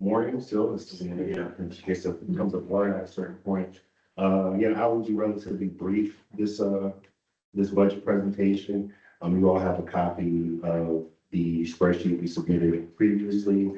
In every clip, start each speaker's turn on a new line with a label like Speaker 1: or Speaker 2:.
Speaker 1: morning still, this is, in case it comes up water at a certain point. Yeah, I will be relatively brief this budget presentation. You all have a copy of the spreadsheet we submitted previously.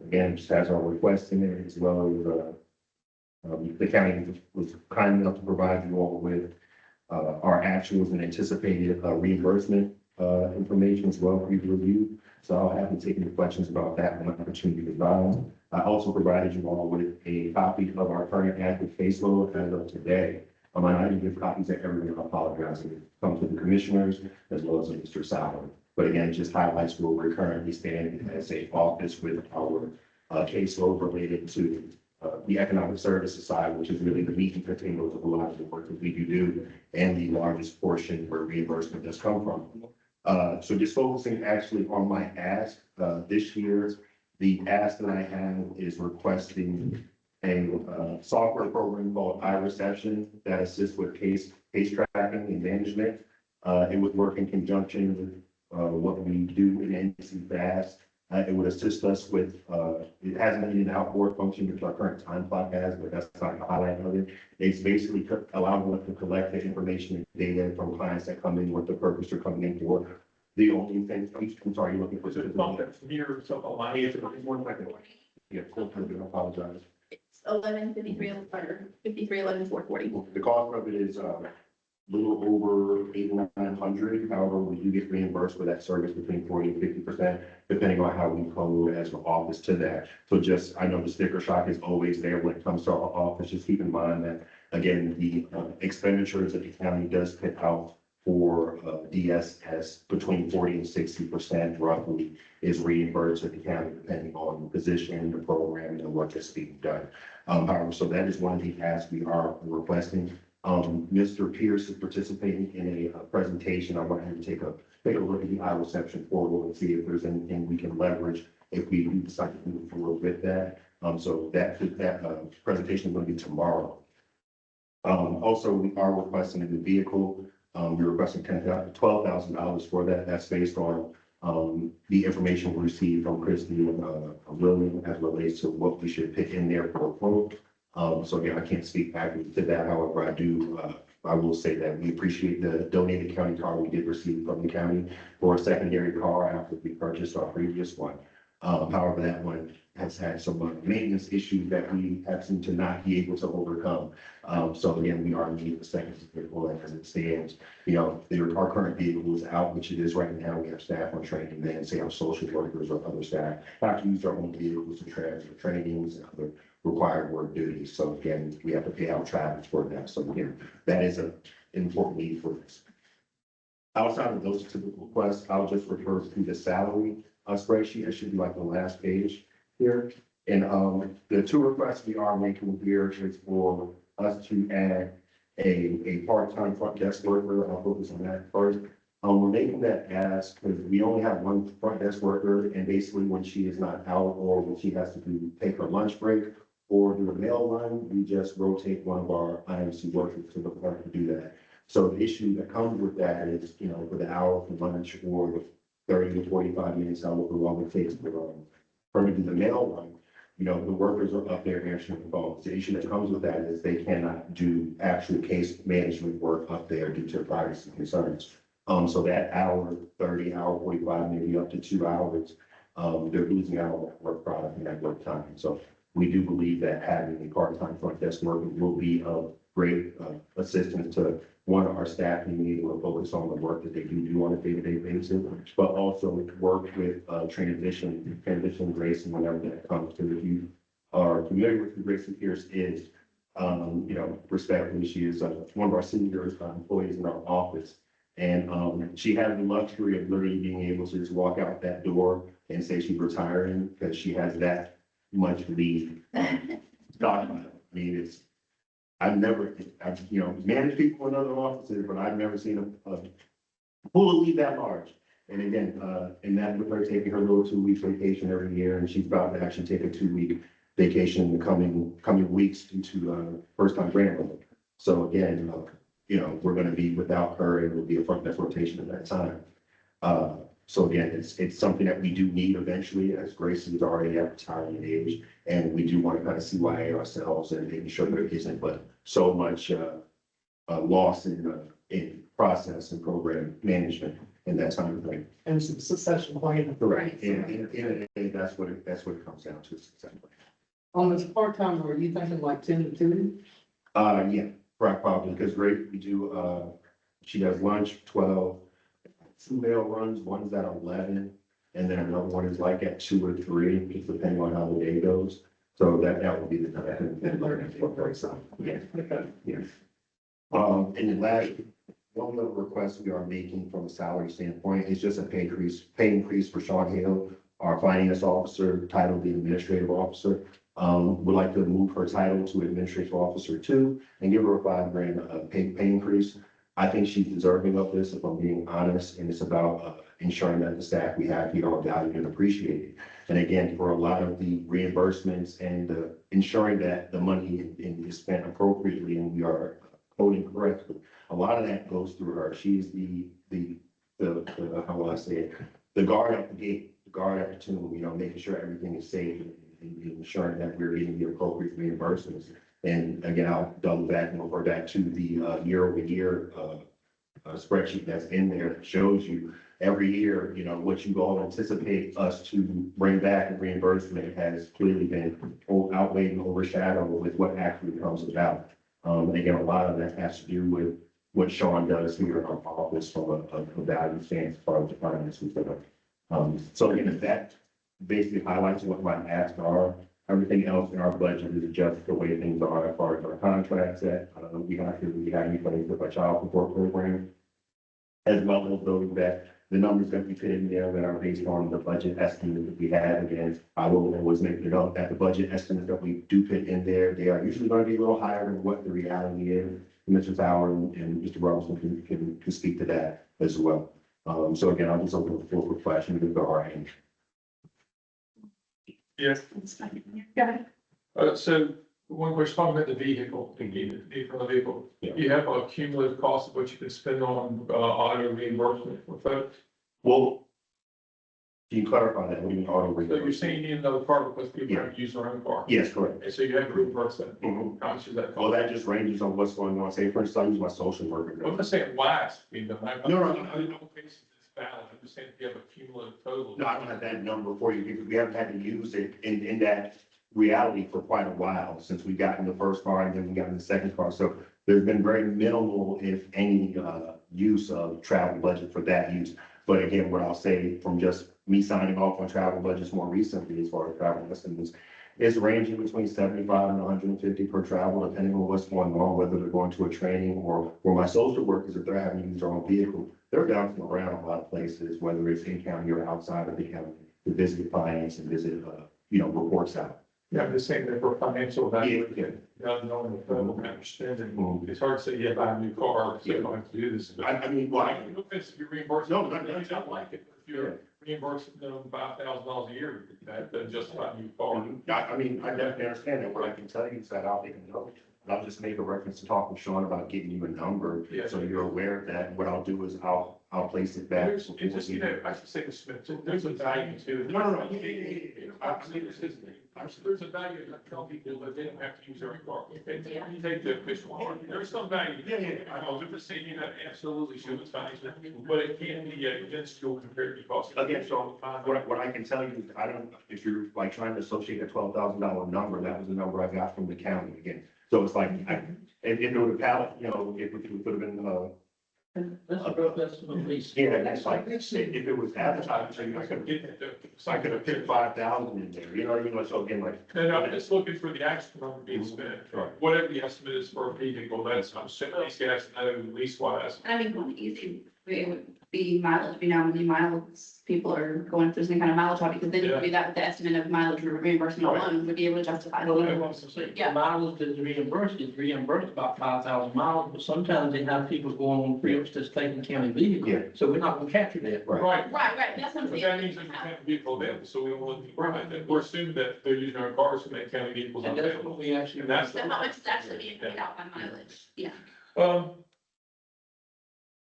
Speaker 1: Again, just has our request in it, as well as the county was kind enough to provide you all with our actuals and anticipated reimbursement information as well for you to review. So I'll have you take any questions about that when opportunity is provided. I also provided you all with a copy of our current active caseload as of today. I didn't give copies to everyone. I apologize. It comes to the commissioners as well as Mr. Sauer. But again, just highlights where we're currently standing as a office with our caseload related to the economic services side, which is really the meat and potatoes of a lot of the work that we do, and the largest portion where reimbursement does come from. So just focusing actually on my ask this year, the ask that I have is requesting a software program called iReception that assists with case tracking and management. It would work in conjunction with what we do in NC Fast. It would assist us with, it has an in and out board function, which our current time clock has, but that's not the highlight of it. It's basically allowing us to collect the information and data from clients that come in, what the purpose they're coming in for. The only thing, I'm sorry, you're looking for.
Speaker 2: Here, so my answer is 1 second.
Speaker 1: Yeah, cool, I apologize.
Speaker 3: It's 11:53 or 53:11:440.
Speaker 1: The cost of it is a little over $8,900. However, we do get reimbursed for that service between 40 and 50%, depending on how we code as an office to that. So just, I know the sticker shock is always there when it comes to our office. Just keep in mind that, again, the expenditures that the county does put out for DSS between 40 and 60% roughly is reimbursed at the county, depending on the position, the program, and what is being done. However, so that is one of the asks we are requesting. Mr. Pierce is participating in a presentation. I want him to take a look at the iReception portal and see if there's anything we can leverage if we do decide to move forward with that. So that presentation is going to be tomorrow. Also, we are requesting a new vehicle. We're requesting $12,000 for that. That's based on the information we received from Christy and William as relates to what we should put in there for a quote. So again, I can't speak accurately to that. However, I will say that we appreciate the donated county car we did receive from the county for a secondary car after we purchased our previous one. However, that one has had some maintenance issues that we have seemed to not be able to overcome. So again, we are in need of a second vehicle as it stands. Our current vehicle is out, which it is right now. We have staff on training, then say our social workers or other staff have to use our own vehicles to transfer trainings and other required work duties. So again, we have to pay out traffic for that. So again, that is an important need for us. Outside of those typical requests, I'll just refer to the salary spreadsheet. It should be like the last page here. And the two requests we are making here is for us to add a part-time front desk worker. I'll focus on that first. We're making that ask because we only have one front desk worker, and basically when she is not out or when she has to take her lunch break or do a mail run, we just rotate one of our IMC workers to the front to do that. So the issue that comes with that is, for the hour for lunch or the 30 to 45 minutes, however long it takes for her to do the mail run, the workers are up there answering the phones. The issue that comes with that is they cannot do actual case management work up there due to privacy concerns. So that hour, 30, hour 45, maybe up to 2 hours, they're losing out on that work product and that work time. So we do believe that having a part-time front desk worker will be of great assistance to one of our staff being able to focus on the work that they do on a day-to-day basis, but also work with transition Grace and whenever that comes to. If you are familiar with who Grace Pierce is, respectfully, she is one of our senior employees in our office. And she has the luxury of literally being able to just walk out that door and say she's retiring because she has that much leave. I've managed people in other offices, but I've never seen a pool of leave that large. And again, and that with her taking her little 2 week vacation every year, and she's about to actually take a 2 week vacation in the coming weeks due to first time grandmother. So again, we're going to be without her, and it will be a front desk rotation at that time. So again, it's something that we do need eventually, as Grace is already at retirement age. And we do want to kind of see why ourselves and making sure there isn't, but so much, loss in process and program management in that time frame.
Speaker 4: And some succession plan.
Speaker 1: Correct. And that's what it comes down to.
Speaker 4: On this part-time, are you thinking like 10 to 2?
Speaker 1: Yeah, probably, because Grace, we do, she does lunch 12, 2 mail runs, one's at 11, and then another one is like at 2 or 3, just depending on how the day goes. So that would be the time. Yeah, yeah. And then last, one little request we are making from a salary standpoint is just a pay increase for Sean Hill, our finance officer, titled the administrative officer. Would like to move her title to administrative officer 2 and give her a $5,000 pay increase. I think she's deserving of this, if I'm being honest, and it's about ensuring that the staff we have here are valued and appreciated. And again, for a lot of the reimbursements and ensuring that the money is spent appropriately and we are coding correctly, a lot of that goes through her. She's the how will I say it, the guard at the gate, the guard at the tomb, you know, making sure everything is safe and ensuring that we're getting the appropriate reimbursements. And again, I'll double back and refer back to the year-over-year spreadsheet that's in there that shows you every year, you know, what you all anticipate us to bring back in reimbursement has clearly been outweighed and overshadowed with what actually comes about. Again, a lot of that has to do with what Sean does here in our office from a value stance as far as the finances. So again, if that basically highlights what my asks are. Everything else in our budget is just the way things are as far as our contracts that we have in place with our child support program. As well as those that the numbers that we put in there that are based on the budget estimates that we have. Again, I will always make it up that the budget estimates that we do put in there, they are usually going to be a little higher than what the reality is. Mr. Tower and Mr. Robinson can speak to that as well. So again, I'll just open the floor for questions if there are any.
Speaker 2: Yes.
Speaker 3: Yeah.
Speaker 2: So one question, talking about the vehicle, the need for the vehicle.
Speaker 1: Yeah.
Speaker 2: You have a cumulative cost of what you can spend on, auto reimbursement for folks.
Speaker 1: Well, can you clarify that? What do you mean auto
Speaker 2: So you're
Speaker 1: reimbursement?
Speaker 2: saying you need another car because people have to use their own car.
Speaker 1: Yes, correct.
Speaker 2: And so you have to reimburse that.
Speaker 1: Mhm.
Speaker 2: How much is that
Speaker 1: Well,
Speaker 2: cost?
Speaker 1: that just ranges on what's going on. Say, for instance, I use my social worker.
Speaker 2: I'm not saying last, I mean,
Speaker 1: No, no.
Speaker 2: It's valid, I'm just saying if you have a cumulative total.
Speaker 1: No, I don't have that number for you because we haven't had to use it in that reality for quite a while since we got in the first car and then we got in the second car. So there's been very minimal, if any, use of travel budget for that use. But again, what I'll say from just me signing off on travel budgets more recently as far as travel estimates, it's ranging between 75 and 150 per travel, depending on what's going on, whether they're going to a training or for my social workers, if they're having to use their own vehicle, they're bouncing around a lot of places, whether it's in county or outside of the county, to visit clients and visit, reports out.
Speaker 2: Yeah, I'm just saying that for financial value,
Speaker 1: Yeah.
Speaker 2: not knowing the total amount you're spending,
Speaker 1: Mhm.
Speaker 2: it's hard to say, yeah, buy a new car, so you don't have to do this.
Speaker 1: I mean, well,
Speaker 2: Well, no offense if you're reimbursed.
Speaker 1: No, no,
Speaker 2: You
Speaker 1: no.
Speaker 2: don't like it, if you're reimbursing them $5,000 a year, that doesn't justify a new car.
Speaker 1: I mean, I definitely understand that. What I can tell you is that I'll take a note. I'll just make a reference to talk with Sean about getting you a number.
Speaker 2: Yeah.
Speaker 1: So you're aware of that. What I'll do is I'll place it back.
Speaker 2: There's, it's just, you know, I should say this, Smith, there's a value to it.
Speaker 1: No, no, no.
Speaker 2: There's a value to tell people that they don't have to use their own car. Okay, when you take the official car, there's some value. I know, I'm just saying, you know, absolutely should, it's fine, but it can't be against your comparative cost.
Speaker 1: Again, so what I can tell you is I don't, if you're like trying to associate a $12,000 number, that was the number I got from the county again. So it's like, if it would have, if it would have been,
Speaker 4: That's a rough estimate, at least.
Speaker 1: yeah, that's like, if it was advertised, I could have picked 5,000 in there, you know what I mean? Like, so again, like.
Speaker 2: And I'm just looking for the actual number being spent,
Speaker 1: Right.
Speaker 2: whatever the estimate is for a vehicle, that's, I'm assuming these guys know lease wise.
Speaker 5: I mean, one easy way would be mileage, you know, how many miles people are going through some kind of mileage, because then you could do that with the estimate of mileage reimbursement
Speaker 2: Right.
Speaker 5: alone, would be able to justify.
Speaker 4: Well,
Speaker 5: it.
Speaker 4: I want to say,
Speaker 5: Yeah.
Speaker 4: the mileage that's reimbursed about 5,000 miles, but sometimes they have people going on trips that's taking county vehicle.
Speaker 1: Yeah.
Speaker 4: So we're not gonna capture that.
Speaker 1: Right.
Speaker 5: Right, that's what I'm
Speaker 2: But
Speaker 5: saying.
Speaker 2: that means that you can't vehicle available, so we don't want to, we're assuming that they're using our cars to make county vehicles
Speaker 4: And that's
Speaker 2: available.
Speaker 4: what we actually.
Speaker 2: And that's
Speaker 5: So how much is actually being paid out by mileage, yeah.
Speaker 2: Um,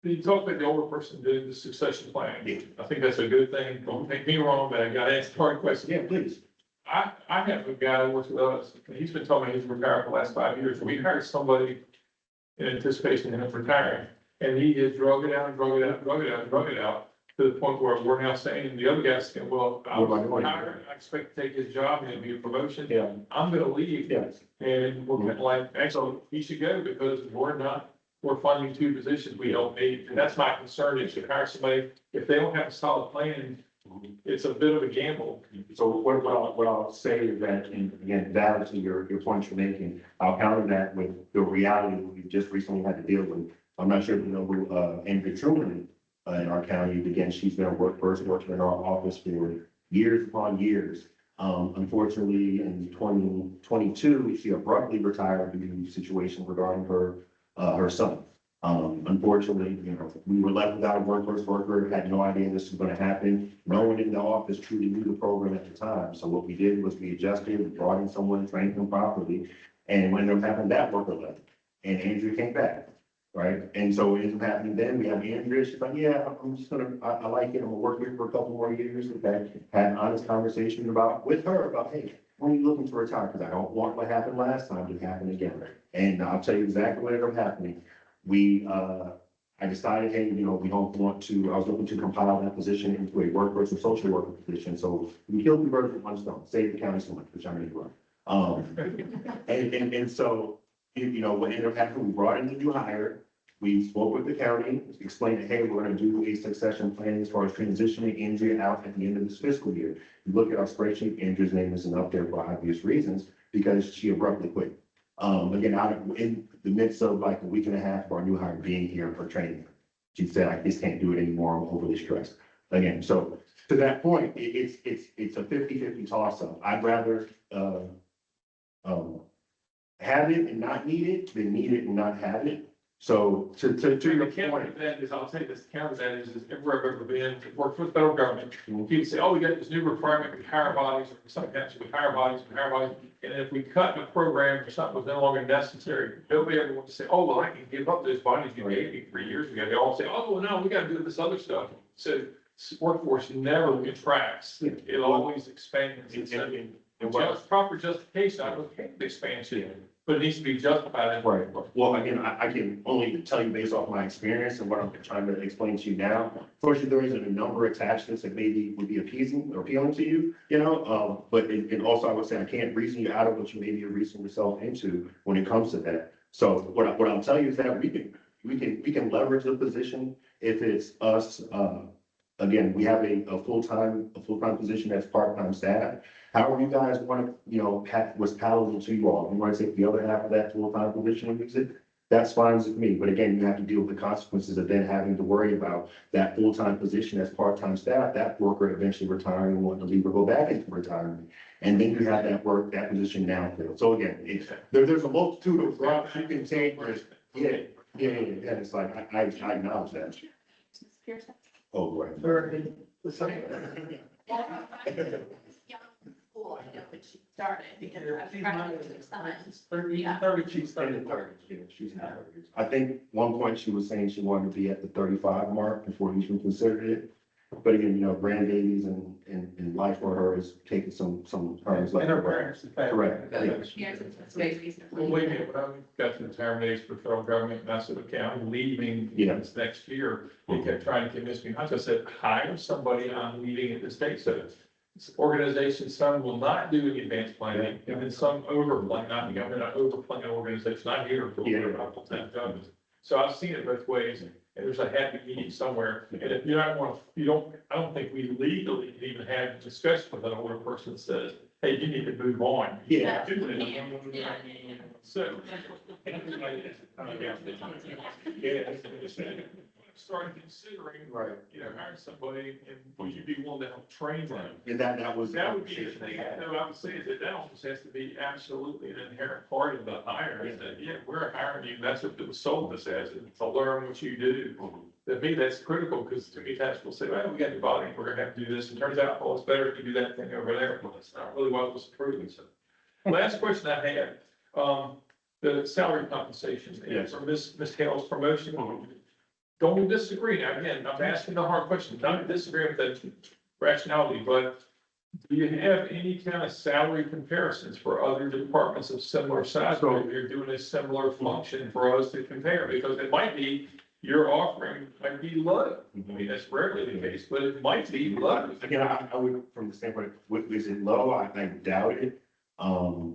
Speaker 2: You talk about the older person doing the succession planning. I think that's a good thing. Don't take me wrong, but I gotta ask the hard question.
Speaker 1: Yeah, please.
Speaker 2: I have a guy that works with us, and he's been telling me he's retired for the last 5 years. We hired somebody in anticipation of him retiring, and he has drug it out, drug it out, drug it out, drug it out, to the point where we're now saying, the other guy's saying, well, I was retired, I expect to take his job, and it'll be a promotion.
Speaker 1: Yeah,
Speaker 2: I'm gonna leave.
Speaker 1: yes.
Speaker 2: And we're kinda like, actually, he should go because we're funding 2 positions we don't need. And that's my concern, is to hire somebody, if they don't have a solid plan, it's a bit of a gamble.
Speaker 1: So what I'll say is that, and again, valid to your point you're making, I'll counter that with the reality that we just recently had to deal with. I'm not sure if you know who, Andrea Truman, in our county, again, she's been a working in our office for years upon years. Unfortunately, in 2022, she abruptly retired due to situation regarding her son. Unfortunately, you know, we were left without a worker, had no idea this was gonna happen. No one in the office truly knew the program at the time. So what we did was we adjusted, we brought in someone, trained them properly. And when it happened, that worker left and Andrea came back, right? And so it ended up happening then. We have Andrea, she's like, yeah, I'm just gonna, I like it. I'm gonna work here for a couple more years. Okay, had an honest conversation with her about, hey, when are you looking to retire? Because I don't want what happened last time to happen again. And I'll tell you exactly what ended up happening. I decided, hey, you know, we don't want to, I was looking to compile that position into a workforce or social worker position. So we killed 2 birds with 1 stone, save the county so much, which I'm gonna do. And so, you know, what ended up happening, we brought in the new hire. We spoke with the county, explained, hey, we're gonna do a succession plan as far as transitioning Andrea out at the end of this fiscal year. You look at our spreadsheet, Andrea's name isn't up there for obvious reasons, because she abruptly quit. Again, in the midst of like a week and a half of our new hire being here for training. She said, I just can't do it anymore, I'm overly stressed. Again, so to that point, it's a 50-50 toss up. I'd rather, have it and not need it than need it and not have it. So to
Speaker 2: The
Speaker 1: your
Speaker 2: counter
Speaker 1: point,
Speaker 2: to that is, I'll tell you this, the counter to that is everywhere I've ever been, worked for the federal government. People say, oh, we got this new requirement, we hire bodies, or some counties, we hire bodies, we hire bodies. And if we cut the program or something was no longer necessary, nobody ever wants to say, oh, well, I can give up those bodies you gave me 3 years ago. They all say, oh, well, no, we gotta do this other stuff. So workforce never contracts, it always expands. And so, just proper justification, I don't hate the expansion, but it needs to be justified.
Speaker 1: right, well, again, I can only tell you based off my experience and what I'm trying to explain to you now. Fortunately, there isn't a number of attachments that maybe would be appeasing or appealing to you, you know, and also I would say I can't reason you out of what you maybe reason yourself into when it comes to that. So what I'll tell you is that we can leverage the position if it's us, again, we have a full-time position that's part-time staff. However you guys want to, you know, was palatable to you all. You want to take the other half of that full-time position and use it, that's fine with me. But again, you have to deal with the consequences of then having to worry about that full-time position as part-time staff, that worker eventually retiring and wanting to leave or go back into retirement. And then you have that position now filled. So again, there's a multitude of routes you can take. Yeah, it's like, I acknowledge that. Oh, right.
Speaker 3: School, I know when she started, because I've tried to sign.
Speaker 4: 30, she's
Speaker 1: In the 30s, yeah, she's in the 30s. I think one point she was saying she wanted to be at the 35 mark before you even considered it. But again, you know, grandbabies and life for her is taking some turns like.
Speaker 4: And her parents.
Speaker 1: Correct, yeah.
Speaker 5: Yes, it's way
Speaker 2: Well,
Speaker 5: recently.
Speaker 2: wait a minute, when I got to the retirement age for the federal government, and I said, okay, I'm leaving
Speaker 1: Yeah.
Speaker 2: this next year. They kept trying to convince me, I just said, hire somebody, I'm leaving at the state. So organizations, some will not do any advanced planning, and then some overplan, not the government, not overplan organization, I'm here for full-time jobs. So I've seen it both ways, and there's a happy medium somewhere. And if you don't, I don't think we legally can even have a discussion with an older person that says, hey, you need to move on.
Speaker 1: Yeah.
Speaker 2: So. Started considering,
Speaker 1: Right.
Speaker 2: you know, hiring somebody, and would you be willing to help train them?
Speaker 1: And that was.
Speaker 2: That would be the thing, no, I would say is that almost has to be absolutely an inherent part of the hire, is that, yeah, we're hiring you, that's what it was sold us as, to learn what you do. To me, that's critical, because too many times we'll say, well, we got your body, we're gonna have to do this, and turns out, well, it's better if you do that thing over there, well, that's not really what it was approved, so. Last question I had, the salary compensation,
Speaker 1: Yes.
Speaker 2: for Ms. Hale's promotion. don't disagree. Now, again, I'm asking the hard question, not disagree with the rationality, but do you have any kind of salary comparisons for other departments of similar size, or if you're doing a similar function for us to compare? Because it might be, your offering might be low. I mean, that's rarely the case, but it might be low.
Speaker 1: Again, I would, from the standpoint, is it low? I doubt it.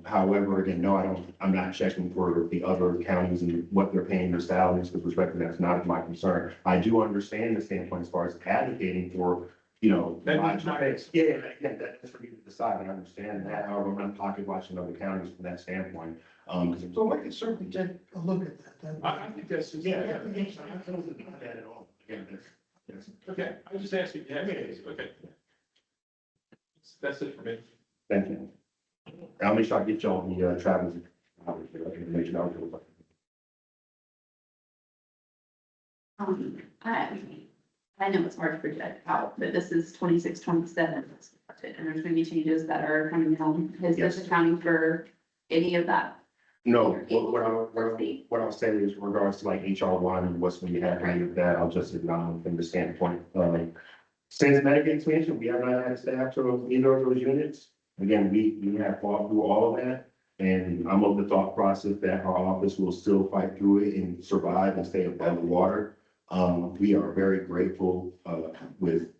Speaker 1: However, again, no, I'm not checking for the other counties and what they're paying their salaries, because respectfully, that's not my concern. I do understand the standpoint as far as advocating for, you know.
Speaker 2: That
Speaker 1: my-
Speaker 2: is my-
Speaker 1: Yeah, again, that's for you to decide, and I understand that, however, I'm not pocket watching other counties from that standpoint.
Speaker 6: So I can certainly take a look at that.
Speaker 2: I think that's just.
Speaker 1: Yeah, I don't think that at all. Again, that's.
Speaker 2: Okay, I just asked you, yeah, okay. That's it for me.
Speaker 1: Thank you. I'll make sure I get y'all the travel information out.
Speaker 5: I know it's hard to project out, but this is 26, 27, and there's gonna be changes that are coming down. Is this
Speaker 1: Yes.
Speaker 5: accounting for any of that?
Speaker 1: No, what I'll say is regards to like HR one and what's going to happen with that, I'll just acknowledge from the standpoint of. Since Medicaid expansion, we have not had staff to either of those units. Again, we have fought through all of that. And I'm of the thought process that our office will still fight through it and survive and stay above water. We are very grateful, with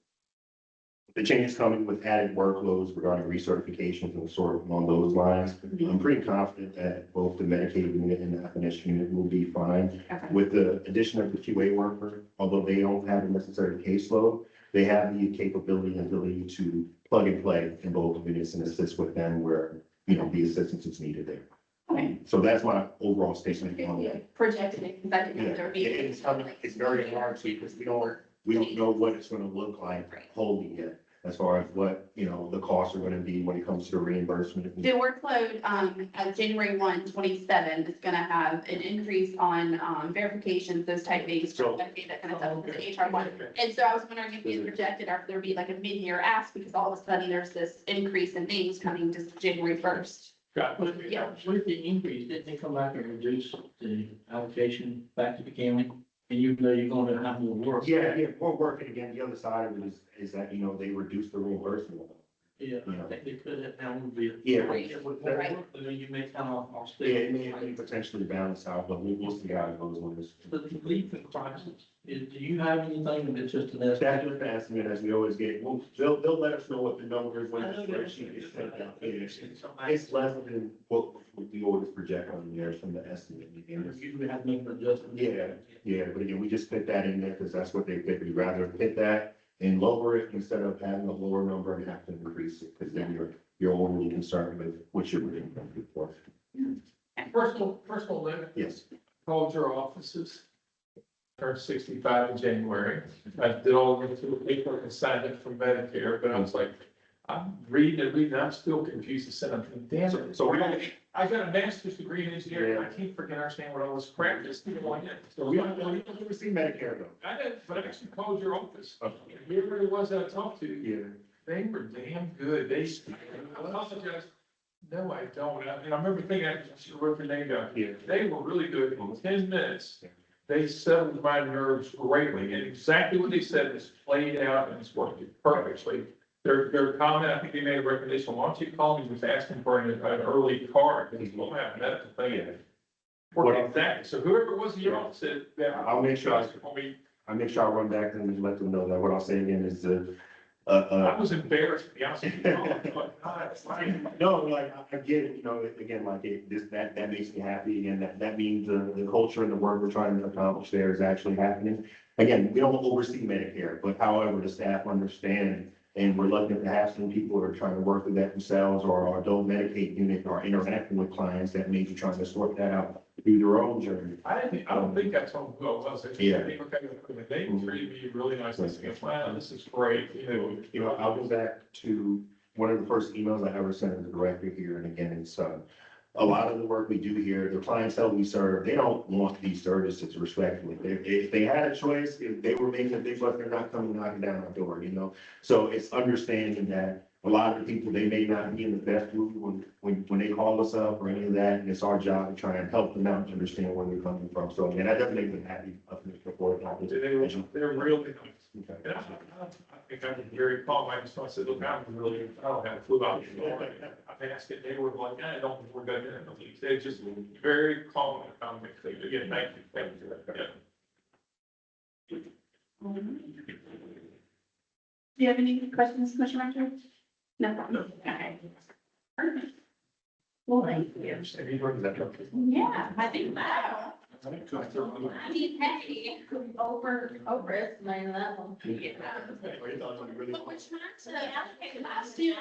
Speaker 1: the changes coming with added workloads regarding recertifications and sort of along those lines. I'm pretty confident that both the Medicaid unit and the FNS unit will be fine.
Speaker 5: Okay.
Speaker 1: With the addition of the QA worker, although they don't have the necessary caseload, they have the capability and ability to plug and play in both units and assist with them where, you know, the assistance is needed there.
Speaker 5: Okay.
Speaker 1: So that's my overall statement on
Speaker 5: Yeah,
Speaker 1: that.
Speaker 5: projected it, because I didn't know
Speaker 1: Yeah,
Speaker 5: there would be.
Speaker 1: it's very hard to, because we don't know what it's gonna look like
Speaker 5: Right.
Speaker 1: holding it, as far as what, you know, the costs are gonna be when it comes to reimbursement.
Speaker 5: The workload, at January 1, 27 is gonna have an increase on, verifications, those type things,
Speaker 1: So-
Speaker 5: that kind of stuff, the HR one. And so I was wondering if you projected, or if there'd be like a mid-year ask, because all of a sudden there's this increase in things coming to January 1st.
Speaker 2: Got it.
Speaker 5: Yeah.
Speaker 4: With the increase, didn't they come back and reduce the allocation back to the county? And even though you're gonna have more work.
Speaker 1: Yeah, more work, and again, the other side of it is that, you know, they reduce the reimbursement.
Speaker 4: Yeah, I think they could have, now would be.
Speaker 1: Yeah.
Speaker 4: With that work, then you may come off,
Speaker 1: Yeah, it may potentially balance out, but we'll see how it goes when this.
Speaker 4: The leaving prices, do you have anything that's just an
Speaker 1: That's
Speaker 4: estimate?
Speaker 1: just the estimate as we always get. Well, they'll let us know what the number is when
Speaker 4: I
Speaker 1: the
Speaker 4: know that.
Speaker 1: spreadsheet is sent out. Yeah, it's less than what we always project on there from the estimate.
Speaker 4: Usually have to make an adjustment.
Speaker 1: Yeah, but again, we just fit that in there because that's what they pick. We'd rather hit that and lower it instead of having a lower number and have to increase it, because then you're overly concerned with what you're really looking for.
Speaker 2: Personal limit,
Speaker 1: Yes.
Speaker 2: called your offices. Turned 65 in January. I did all of the paperwork and signed it for Medicare, but I was like, I'm reading, I'm still confused. I said, I'm damn it.
Speaker 1: So we don't,
Speaker 2: I got a master's degree in engineering, and I can't freaking understand what all this crap is.
Speaker 1: so we don't see Medicare though.
Speaker 2: I did, but I actually called your office.
Speaker 1: Okay.
Speaker 2: Whoever it was that I talked to,
Speaker 1: Yeah.
Speaker 2: they were damn good. I apologize. No, I don't. I remember thinking, I should work for NACO.
Speaker 1: Yeah.
Speaker 2: They were really good. In 10 minutes, they settled my nerves greatly. And exactly what they said is played out and it's working perfectly. Their comment, I think they made a recommendation, why don't you call me with asking for an early card, because it's going to have medical thing. Worked exactly. So whoever it was in your office said that.
Speaker 1: I'll make sure I-
Speaker 2: For me,
Speaker 1: I make sure I run back to them and let them know that what I'll say again is
Speaker 2: I was embarrassed, to be honest with you. But, it's like,
Speaker 1: no, like, I get it, you know, again, like, that makes me happy, again, that means the culture and the work we're trying to accomplish there is actually happening. Again, we don't oversee Medicare, but however, the staff understand, and we're lucky to have some people who are trying to work through that themselves, or our adult Medicaid unit are interacting with clients that may be trying to sort that out through their own journey.
Speaker 2: I don't think I told them who I was.
Speaker 1: Yeah.
Speaker 2: They treated me really nicely. I said, wow, this is great,
Speaker 1: You know, I'll go back to one of the first emails I ever sent as a director here, and again, it's, a lot of the work we do here, the clientele we serve, they don't want these services respectfully. If they had a choice, if they were making a big buck, they're not coming knocking down our door, you know? So it's understanding that, a lot of people, they may not be in the best mood when they call us up or any of that, and it's our job to try and help them out to understand where they're coming from. So, and that does make them happy up in the report.
Speaker 2: They're really nice.
Speaker 1: Okay.
Speaker 2: And I think I'm very calm. I just said, look, I'm really, I don't have a clue about it. I asked it, they were like, I don't think we're gonna, they're just very calm and calm. Again, thank you. Yeah.
Speaker 5: Do you have any questions, Commissioner Rogers? No problem. Okay. Perfect. Well, thank you.
Speaker 2: Have you heard of that?
Speaker 5: Yeah, I think that. I mean, hey,
Speaker 3: Overestimating that one.
Speaker 5: yeah. But we're trying to allocate last year.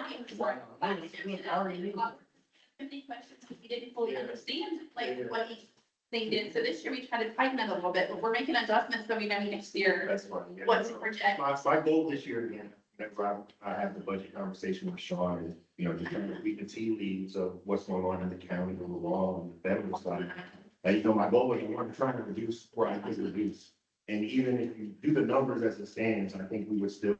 Speaker 5: Fifty questions, because we didn't fully understand, like, what each thing did. So this year we tried to tighten it a little bit, but we're making adjustments so we know next year
Speaker 1: That's fine. Yeah.
Speaker 5: what to project.
Speaker 1: My goal this year, again, whenever I have the budget conversation with Sean, is, just trying to read the tea leaves of what's going on in the county overall and the federal side. And, my goal is I'm trying to reduce where I can reduce. And even if you do the numbers as it stands, I think we would still